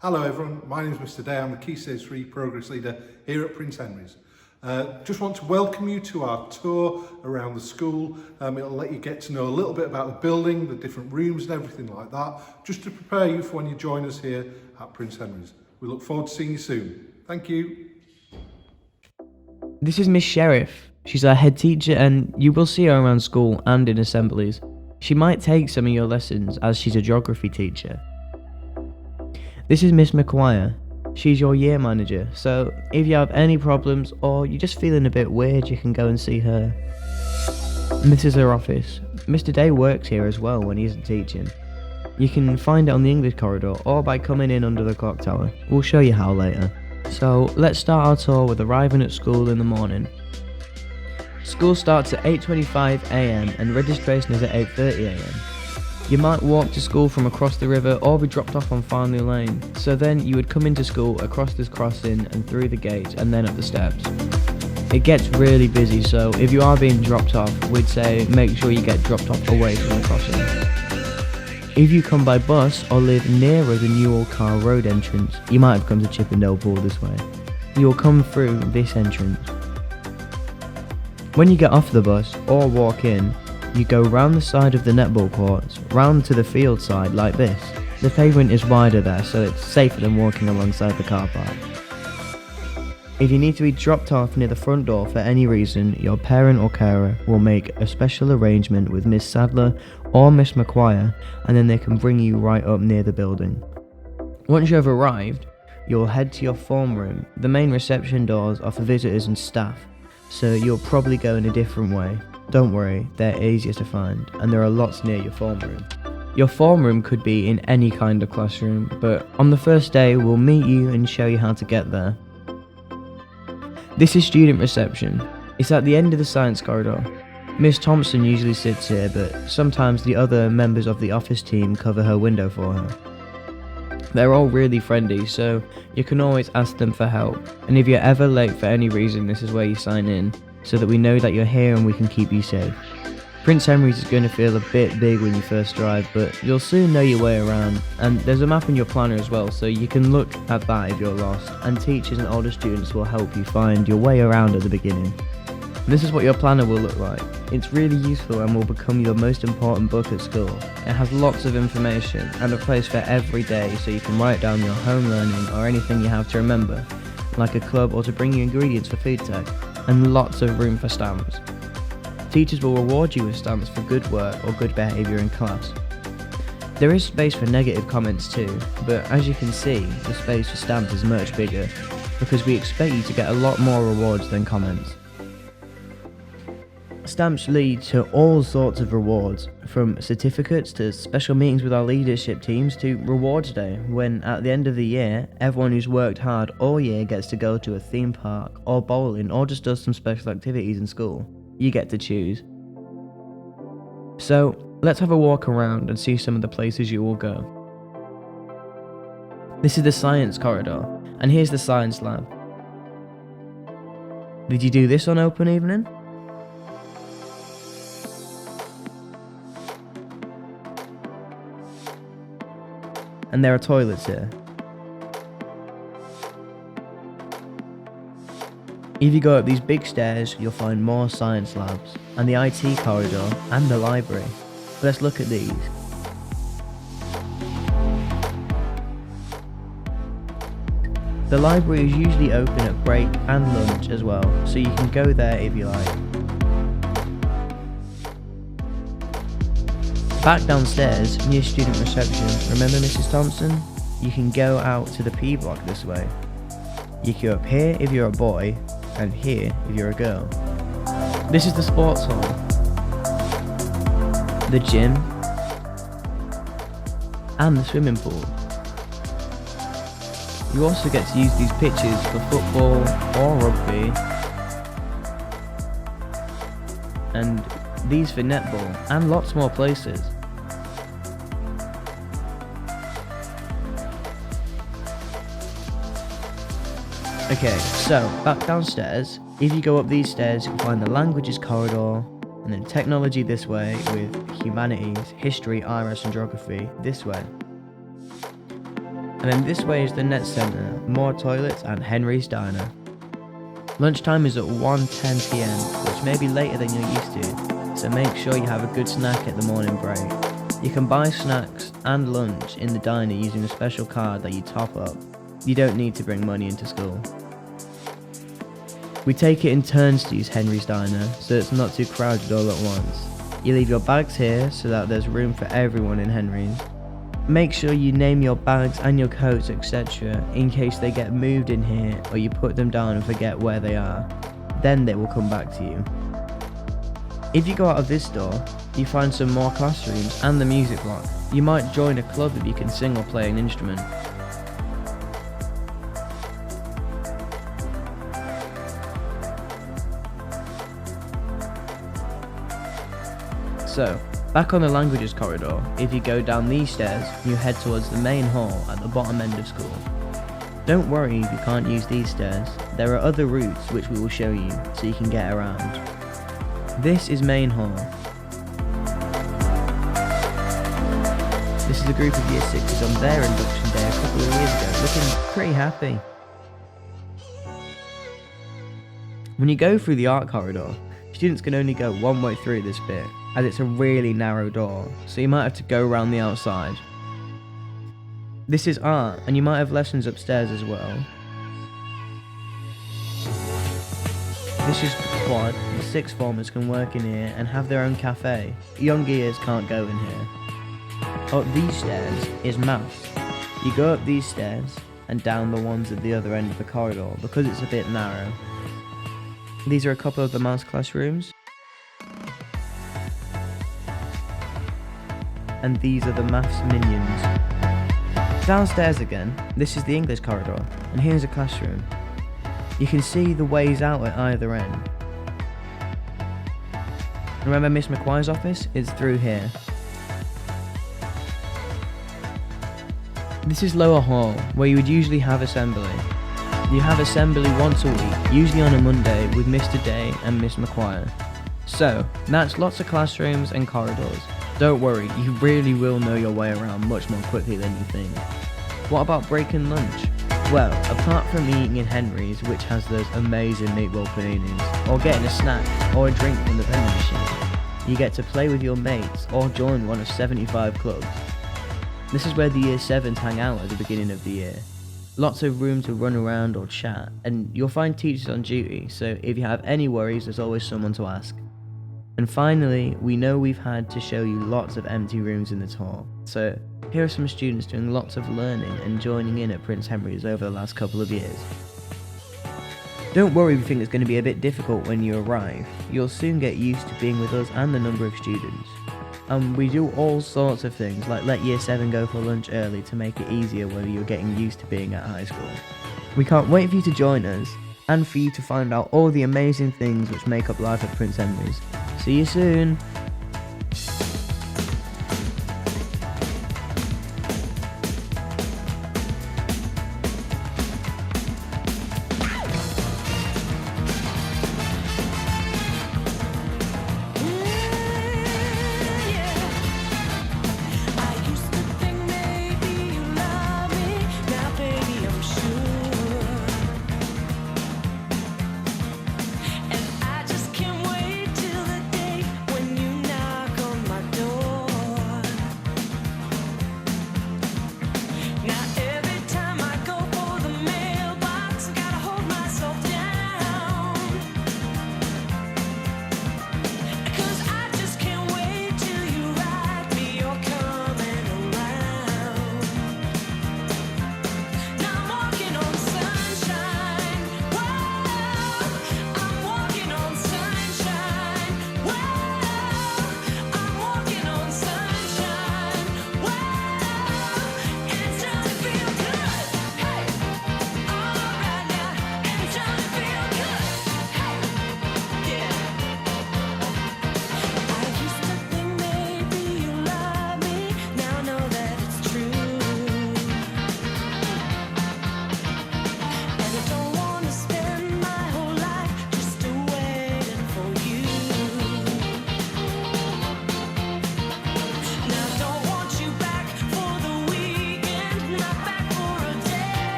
Hello everyone, my name is Mr Day, I'm the Key Stage 3 Progress Leader here at Prince Henry's. Just want to welcome you to our tour around the school. It'll let you get to know a little bit about the building, the different rooms and everything like that, just to prepare you for when you join us here at Prince Henry's. We look forward to seeing you soon. Thank you. This is Miss Sheriff. She's our head teacher and you will see her around school and in assemblies. She might take some of your lessons as she's a geography teacher. This is Miss McGuire. She's your year manager, so if you have any problems or you're just feeling a bit weird, you can go and see her. This is her office. Mr Day works here as well when he isn't teaching. You can find it on the English corridor or by coming in under the clock tower. We'll show you how later. So let's start our tour with arriving at school in the morning. School starts at 8:25 AM and registration is at 8:30 AM. You might walk to school from across the river or be dropped off on Farnley Lane. So then you would come into school across this crossing and through the gate and then up the steps. It gets really busy, so if you are being dropped off, we'd say make sure you get dropped off away from the crossing. If you come by bus or live nearer the Newell Car Road entrance, you might have come to Chippendale Pool this way. You'll come through this entrance. When you get off the bus or walk in, you go round the side of the netball courts, round to the field side like this. The pavement is wider there, so it's safer than walking alongside the car park. If you need to be dropped off near the front door for any reason, your parent or carer will make a special arrangement with Miss Sadler or Miss McGuire, and then they can bring you right up near the building. Once you have arrived, you'll head to your form room. The main reception doors are for visitors and staff, so you'll probably go in a different way. Don't worry, they're easier to find, and there are lots near your form room. Your form room could be in any kind of classroom, but on the first day we'll meet you and show you how to get there. This is student reception. It's at the end of the science corridor. Miss Thompson usually sits here, but sometimes the other members of the office team cover her window for her. They're all really friendly, so you can always ask them for help, and if you're ever late for any reason, this is where you sign in, so that we know that you're here and we can keep you safe. Prince Henry's is going to feel a bit big when you first arrive, but you'll soon know your way around, and there's a map in your planner as well, so you can look at that if you're lost, and teachers and older students will help you find your way around at the beginning. This is what your planner will look like. It's really useful and will become your most important book at school. It has lots of information and a place for every day, so you can write down your home learning or anything you have to remember, like a club or to bring you ingredients for food tech, and lots of room for stamps. Teachers will reward you with stamps for good work or good behaviour in class. There is space for negative comments too, but as you can see, the space for stamps is much bigger, because we expect you to get a lot more rewards than comments. Stamps lead to all sorts of rewards, from certificates to special meetings with our leadership teams to rewards day, when at the end of the year, everyone who's worked hard all year gets to go to a theme park or bowling or just does some special activities in school. You get to choose. So let's have a walk around and see some of the places you will go. This is the science corridor, and here's the science lab. Did you do this on open evening? And there are toilets here. If you go up these big stairs, you'll find more science labs, and the IT corridor, and the library. Let's look at these. The library is usually open at break and lunch as well, so you can go there if you like. Back downstairs, near student reception, remember Mrs. Thompson? You can go out to the P block this way. You can go up here if you're a boy, and here if you're a girl. This is the sports hall, the gym, and the swimming pool. You also get to use these pitches for football or rugby, and these for netball, and lots more places. Okay, so back downstairs, if you go up these stairs, you'll find the languages corridor, and then technology this way, with humanities, history, IRS and geography this way. And And then this way is the Net Centre, more toilets and Henry's Diner. Lunchtime is at 1:10 PM, which may be later than you're used to, so make sure you have a good snack at the morning break. You can buy snacks and lunch in the diner using a special card that you top up. You don't need to bring money into school. We take it in turns to use Henry's Diner, so it's not too crowded all at once. You leave your bags here so that there's room for everyone in Henry's. Make sure you name your bags and your coats, etc. in case they get moved in here or you put them down and forget where they are. Then they will come back to you. If you go out of this door, you find some more classrooms and the music block. You might join a club if you can sing or play an instrument. So, back on the languages corridor, if you go down these stairs, you head towards the main hall at the bottom end of school. Don't worry if you can't use these stairs, there are other routes which we will show you, so you can get around. This is main hall. This is a group of year 6s on their induction day a couple of years ago, looking pretty happy. When you go through the art corridor, students can only go one way through this bit, as it's a really narrow door, so you might have to go around the outside. This is art, and you might have lessons upstairs as well. This is quad, the sixth formers can work in here and have their own cafe. Young years can't go in here. Up these stairs is maths. You go up these stairs and down the ones at the other end of the corridor because it's a bit narrow. These are a couple of the maths classrooms. And these are the maths minions. Downstairs again, this is the English corridor, and here's a classroom. You can see the ways out at either end. Remember Miss McQuire's office? It's through here. This is lower hall, where you would usually have assembly. You have assembly once a week, usually on a Monday, with Mr. Day and Miss McQuire. So, that's lots of classrooms and corridors. Don't worry, you really will know your way around much more quickly than you think. What about breaking lunch? Well, apart from eating in Henry's, which has those amazing meatball paninis, or getting a snack or a drink from the vending machine, you get to play with your mates or join one of 75 clubs. This is where the year 7s hang out at the beginning of the year. Lots of room to run around or chat, and you'll find teachers on duty, so if you have any worries, there's always someone to ask. And finally, we know we've had to show you lots of empty rooms in the tour, so here are some students doing lots of learning and joining in at Prince Henry's over the last couple of years. Don't worry if you think it's going to be a bit difficult when you arrive, you'll soon get used to being with us and the number of students. We do all sorts of things, like let year 7 go for lunch early to make it easier when you're getting used to being at high school. We can't wait for you to join us, and for you to find out all the amazing things which make up life at Prince Henry's. See you soon!